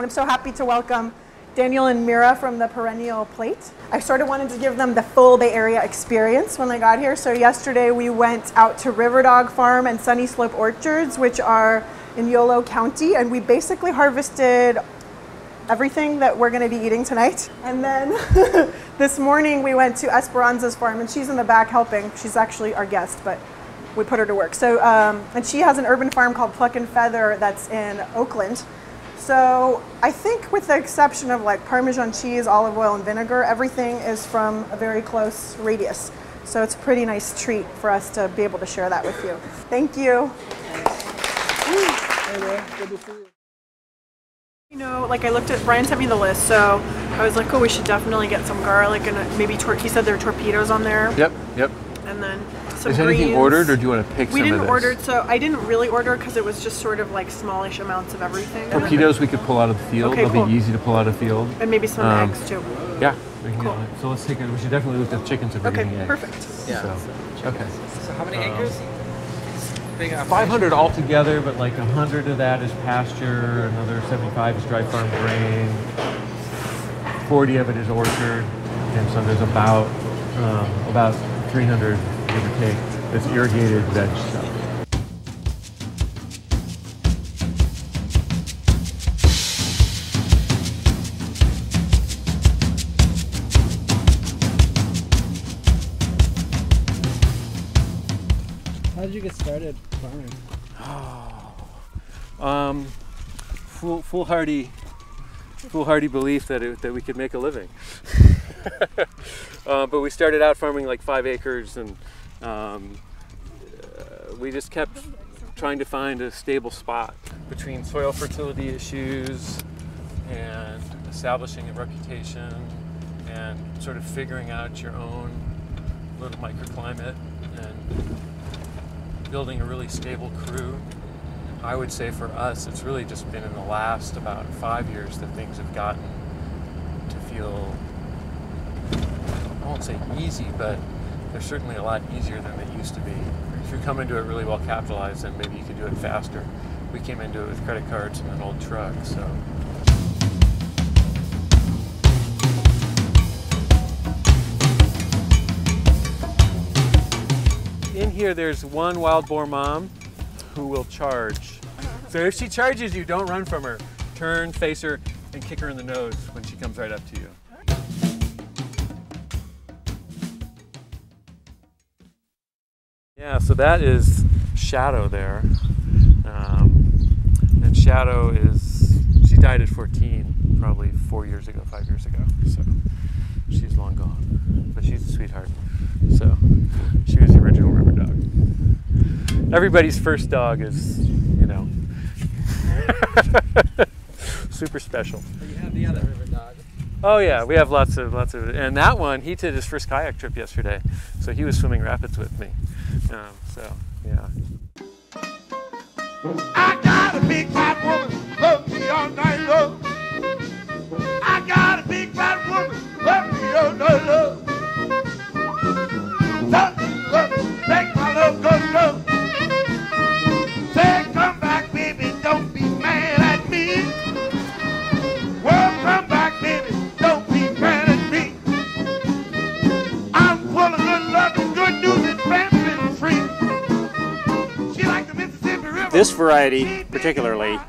I'm so happy to welcome Daniel and Mira from the Perennial plate. I sort of wanted to give them the full Bay Area experience when they got here. So yesterday we went out to Riverdog Farm and Sunny Slope Orchards, which are in Yolo County, and we basically harvested everything that we're going to be eating tonight. And then this morning we went to Esperanza's farm, and she's in the back helping. She's actually our guest, but we put her to work. So, and she has an urban farm called Pluck and Feather that's in Oakland. So I think with the exception of like Parmesan cheese, olive oil, and vinegar, everything is from a very close radius. So it's a pretty nice treat for us to be able to share that with you. Thank you. Hey there, good to see you. You know, like I looked at, Brian sent me the list, so I was like, oh, we should definitely get some garlic and maybe he said there are torpedoes on there. Yep, yep. And then some Is greens. anything ordered, or do you want to pick some of this? We didn't order, so I didn't really order because it was just sort of like smallish amounts of everything. Torpedoes we could pull out of the field. Okay, They'll cool. be easy to pull out of the field. And maybe some eggs too. Yeah. Cool. So let's take it. We should definitely look at chickens if we're getting eggs. Perfect. Yeah. So, okay. So how many acres? Big 500 altogether, but like 100 of that is pasture, another 75 is dry farm grain, 40 of it is orchard, and so there's about 300, give or take, that's irrigated veg stuff. How did you get started farming? Foolhardy belief that we could make a living. But we started out farming like 5 acres, and we just kept trying to find a stable spot between soil fertility issues and establishing a reputation and sort of figuring out your own little microclimate and building a really stable crew. I would say for us, it's really just been in the last about 5 years that things have gotten to feel, I won't say easy, but they're certainly a lot easier than they used to be. If you come into it really well capitalized, then maybe you could do it faster. We came into it with credit cards and an old truck, so. In here, there's one wild boar mom who will charge. So if she charges you, don't run from her. Turn, face her, and kick her in the nose when she comes right up to you. Yeah, so that is Shadow there. And Shadow she died at 14, probably 4 years ago, 5 years ago. So she's long gone, but she's a sweetheart. So she was the original Riverdog. Everybody's first dog is, you know, super special. But you have the other Riverdog. Oh yeah, we have lots of, and that one, he did his first kayak trip yesterday, so he was swimming rapids with me. So yeah. I got a big fat woman, love me all night long. I got a big fat woman, love me all night long. Make my love go slow. Say, come back, baby, don't be mad at me. Well, come back, baby, don't be mad at me. I'm full of good luck and good news and family free. She like the Mississippi River. This variety, particularly,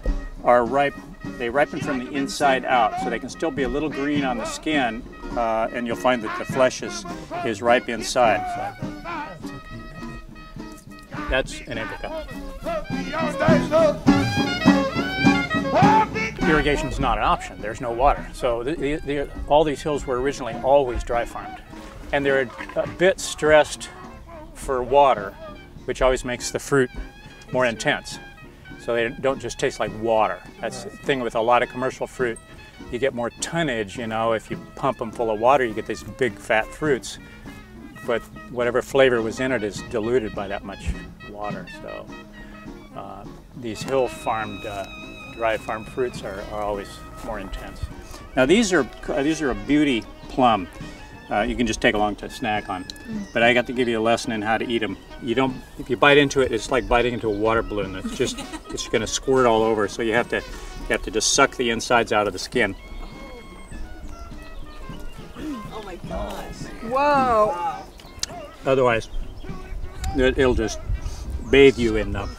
are ripe. They ripen from the inside out, so they can still be a little green on the skin, and you'll find that the flesh is ripe inside. That's an indica. Irrigation is not an option. There's no water. So all these hills were originally always dry farmed. And they're a bit stressed for water, which always makes the fruit more intense. So they don't just taste like water. That's the thing with a lot of commercial fruit. You get more tonnage, you know, if you pump them full of water, you get these big fat fruits. But whatever flavor was in it is diluted by that much water. So these hill farmed, dry farmed fruits are always more intense. Now these are a beauty plum. You can just take along to snack on. But I got to give you a lesson in how to eat them. If you bite into it, it's like biting into a water balloon. It's going to squirt all over. So you have to You have to just suck the insides out of the skin. Oh my gosh. Whoa. Otherwise, it'll just bathe you in them.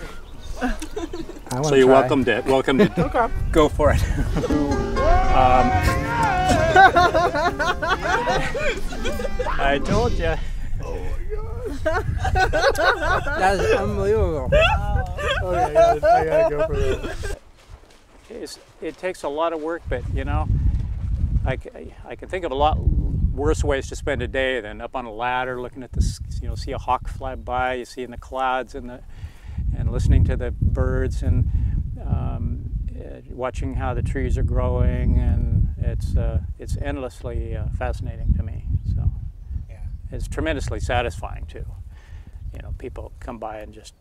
So you're welcome to Okay. go for it. I told you. That is unbelievable. Okay, I gotta go for that. It takes a lot of work, but you know, I can think of a lot worse ways to spend a day than up on a ladder looking at this. You know, see a hawk fly by, you see in the clouds and listening to the birds and watching how the trees are growing, and it's endlessly fascinating to me. So Yeah. it's tremendously satisfying too. You know, people come by and just,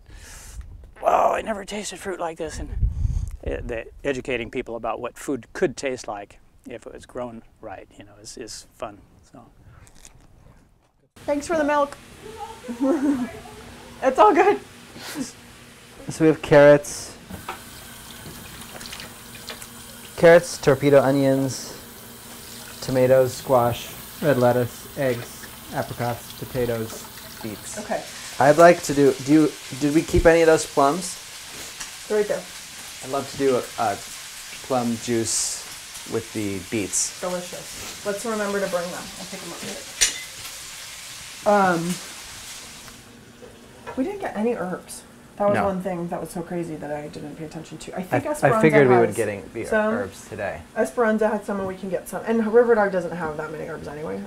wow, I never tasted fruit like this, and educating people about what food could taste like if it was grown right, you know, is fun. So. Thanks for the milk. It's all good. So we have carrots, torpedo onions, tomatoes, squash, red lettuce, eggs, apricots, potatoes, beets. Okay. I'd like to did we keep any of those plums? They're right there. I'd love to do a plum juice with the beets. Delicious. Let's remember to bring them. I'll pick them up. We didn't get any herbs. That was No. one thing that was so crazy that I didn't pay attention to. I think Esperanza I figured we would has get some. herbs today. Esperanza had some, and we can get some. And Riverdog doesn't have that many herbs anyway.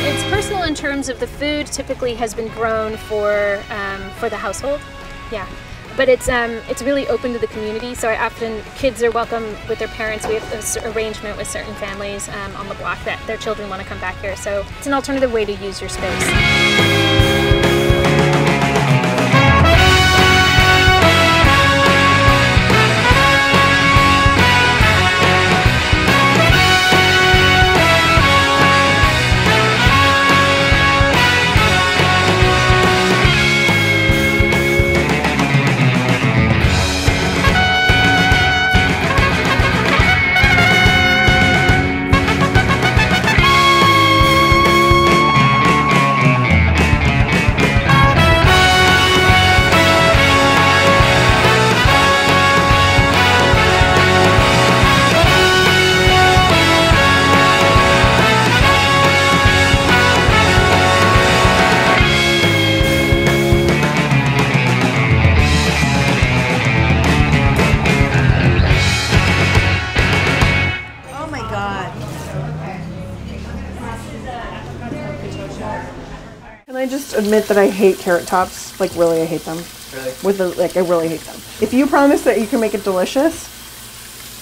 It's personal in terms of the food typically has been grown for the household. Yeah. But it's really open to the community, so kids are welcome with their parents. We have this arrangement with certain families on the block that their children want to come back here, so it's an alternative way to use your space. Can I just admit that I hate carrot tops? Like, really, I hate them. Really? I really hate them. If you promise that you can make it delicious,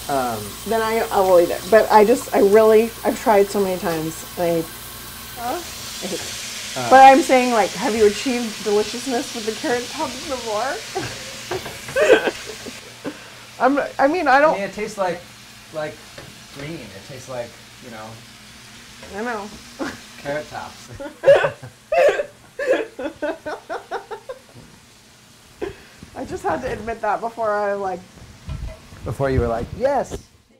then I will eat it. But I've tried so many times. I hate it. But I'm saying, like, have you achieved deliciousness with the carrot tops before? I mean, it tastes like green. It tastes like, you know, I know. carrot tops. I just had to admit that before Before you were like, yes.